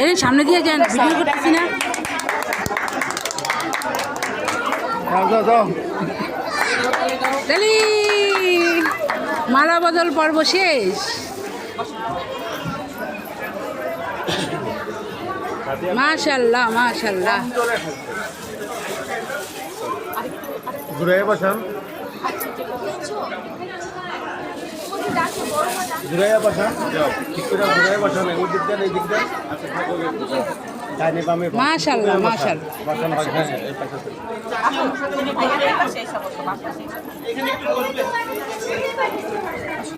এই সামনে দিয়ে যান, ভিডিও করতেছি না। মালা বদল পর্ব শেষ। মাশাআল্লাহ মাশাআল্লাহ। ঘুরে বসান, ঘুরে বসান, ঠিক করে ঘুরে বসান। ওই দিক দেন, এই দিক দেন। মাশাআল্লাহ মাশাআল্লাহ। বসান,